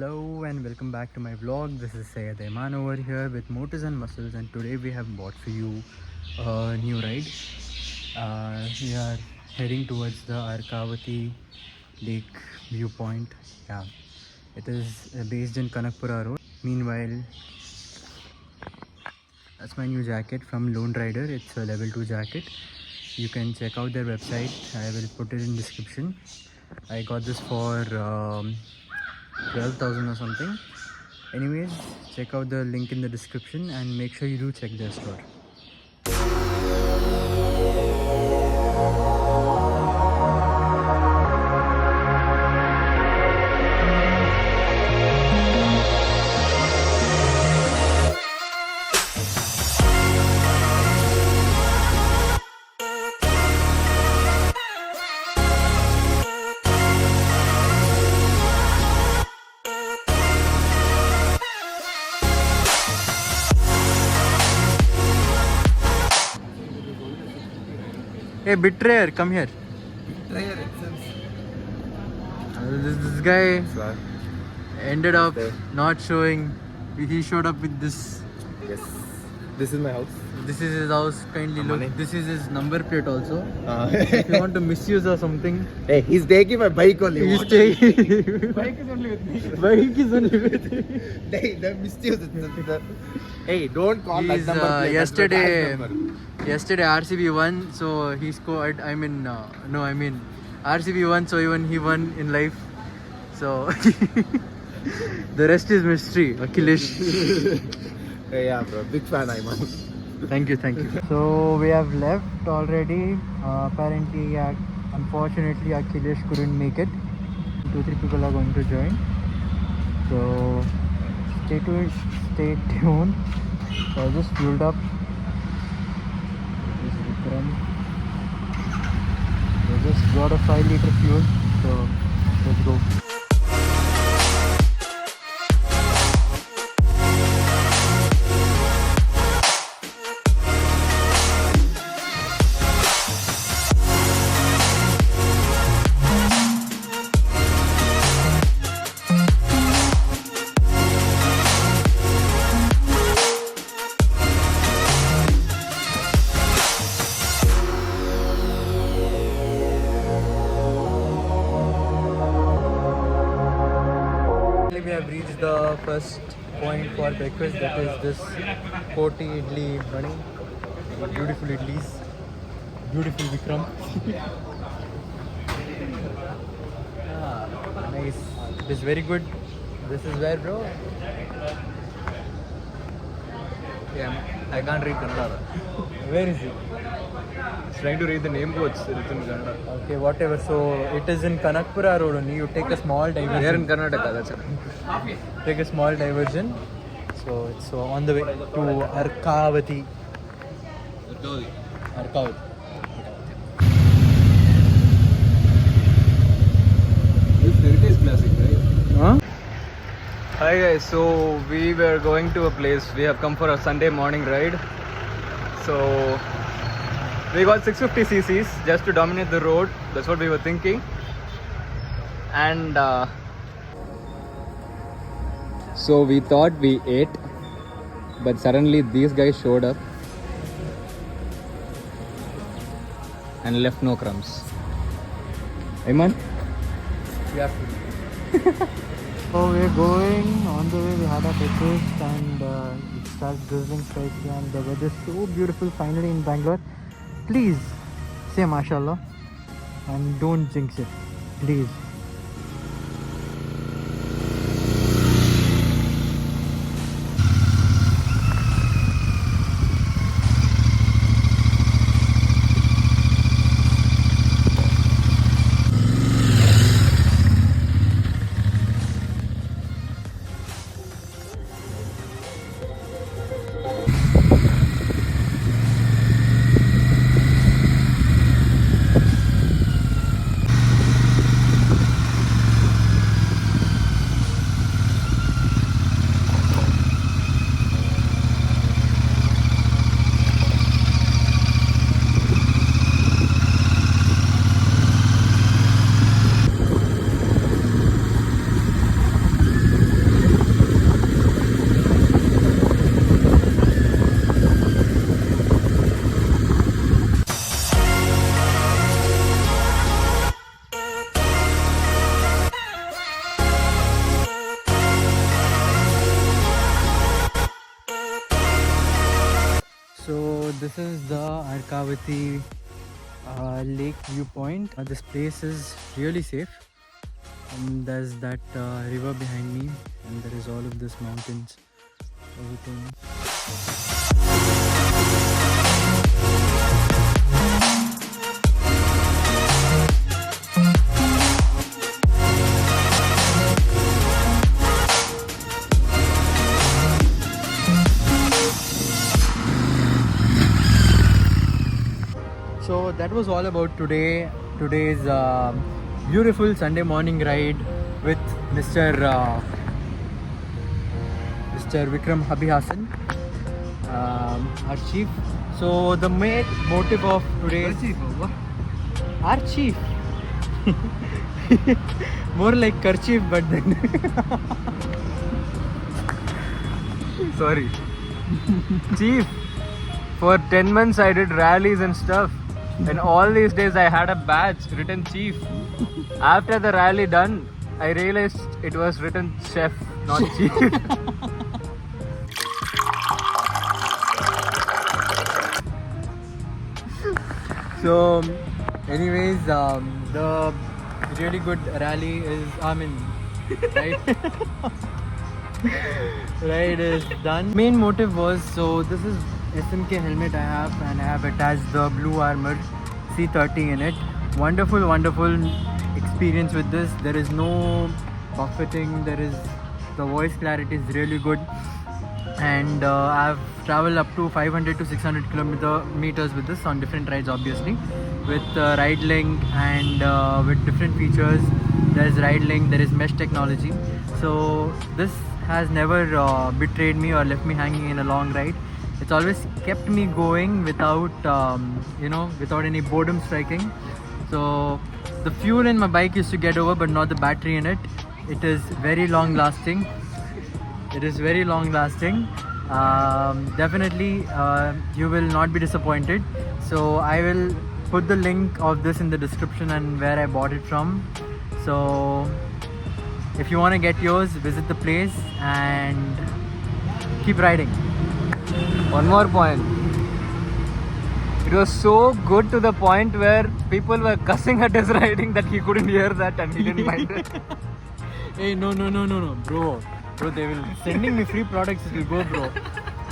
Hello and welcome back to my vlog. This is Syed Ayman over here with Motors and Muscles, and today we have bought for you a new ride. We are heading towards the Arkavati Lake viewpoint. Yeah, it is based in Kanakpura Road. Meanwhile, that's my new jacket from Lone Rider. It's a level 2 jacket. You can check out their website. I will put it in description. I got this for 12,000 or something. Anyways, check out the link in the description and make sure you do check their store. Hey, Betrayer, come here. Betrayer itself. This guy ended up not showing. He showed up with this. Yes. This is my house. This is his house. Kindly look. Money. This is his number plate also. If you want to misuse or something. Hey, he's taking my bike only. He's taking. Bike is only with me. Bike is only with me. They misuse it. Hey, don't call that He's, number plate. yesterday RCB won, so he scored. RCB won, so even he won in life. So the rest is mystery. Akhilesh. Hey, yeah, bro. Big fan, Ayman. Thank you. So we have left already. Apparently, unfortunately, Akhilesh couldn't make it. 2-3 people are going to join. So stay tuned. So I just fueled up. This is Vikram. We just got a 5-liter fuel. So let's go. We have reached the first point for breakfast, that is this Koti idli running. Beautiful idlis. Beautiful Vikram. Nice. It is very good. This is where, bro? Yeah, I can't read Kannada. Where is it? It's trying to read the name codes written in Kannada. Okay, whatever. So it is in Kanakpura Road only. You take a small diversion. Here in Karnataka, that's it. Take a small diversion. So it's on the way to Arkavati. Arkavati. It's heritage classic, right? Huh? Hi guys, so we were going to a place. We have come for a Sunday morning ride. So we got 650 cc's just to dominate the road. That's what we were thinking. And so we thought we ate, but suddenly these guys showed up and left no crumbs. Ayman? You have to. So we're going on the way. We had our breakfast and it starts drizzling slightly, and the weather is so beautiful finally in Bangalore. Please say mashallah and don't jinx it, please. this is the Arkavati lake viewpoint. This place is really safe. There's that river behind me, and there is all of this mountains, everything. So that was all about today's beautiful Sunday morning ride with Mr. Vikram Abhihasan, our chief. So the main motive of today's our chief, more like kerchief, but then Sorry. Chief, for 10 months I did rallies and stuff. And all these days I had a badge written chief. After the rally done, I realized it was written chef, not chief. So, anyways, the really good rally is, right? Right is done. Main motive was, so this is SMK helmet I have, and I have attached the Blue Armor C30 in it. Wonderful, wonderful experience with this. There is no buffeting. The voice clarity is really good, and I've traveled up to 500 to 600 kilometers with this on different rides, obviously, with Ride Link and with different features. There is Ride Link, there is mesh technology. So this has never betrayed me or left me hanging in a long ride. It's always kept me going without without any boredom striking. So the fuel in my bike used to get over, but not the battery in it. It is very long lasting. Definitely you will not be disappointed. So I will put the link of this in the description and where I bought it from. So if you want to get yours, visit the place and keep riding. One more point. It was so good to the point where people were cussing at his riding that he couldn't hear that and he didn't mind it. Hey, no, bro, they will sending me free products. It will go, bro.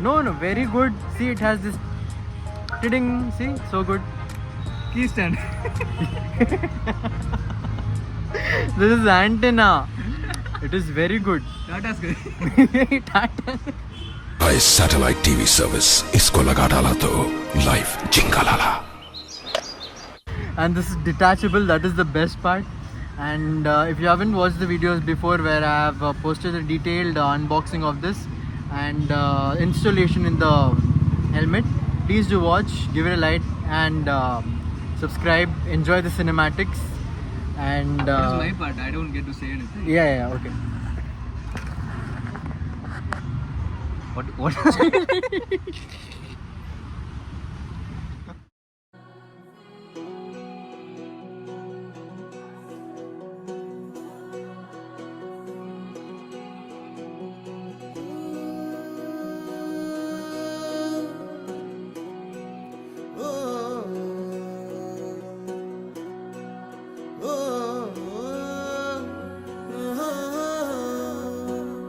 No, very good. See, it has this. Ding, see, so good. Key stand. This is antenna. It is very good. Tata's good. Tata. इस satellite TV service इसको लगा डाला तो life जिंगा लाला. And this is detachable. That is the best part. And if you haven't watched the videos before where I have posted a detailed unboxing of this and installation in the helmet, please do watch, give it a like, and subscribe. Enjoy the cinematics. And This is my part. I don't get to say anything. yeah, okay. What?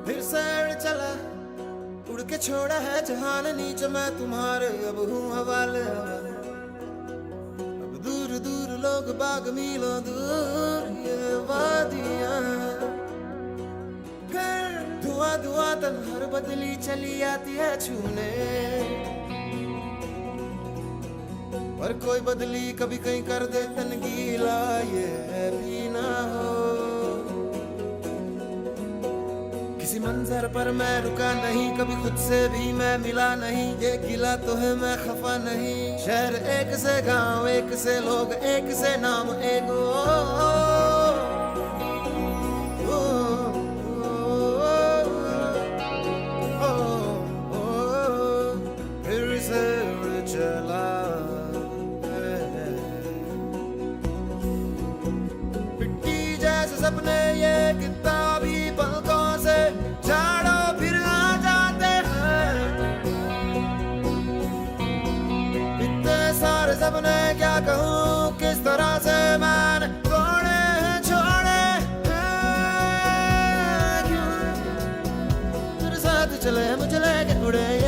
फिर सैर चला उड़ के छोड़ा है जहान नीचे मैं तुम्हारे अब हूँ हवाले. अब दूर दूर लोग बाग मीलों दूर ये वादियाँ. फिर धुआं धुआं तन हर बदली चली आती है छूने. पर कोई बदली कभी कहीं कर दे तन गीला ये भी ना हो. किसी मंजर पर मैं रुका नहीं, कभी खुद से भी मैं मिला नहीं. ये गिला तो है मैं खफा नहीं. शहर एक से गांव एक से लोग एक से नाम एक. फिर से चला मिट्टी जैसे सपने ये किताबी पलकों से झाड़ो फिर आ जाते हैं. चले मुझे लेके उड़े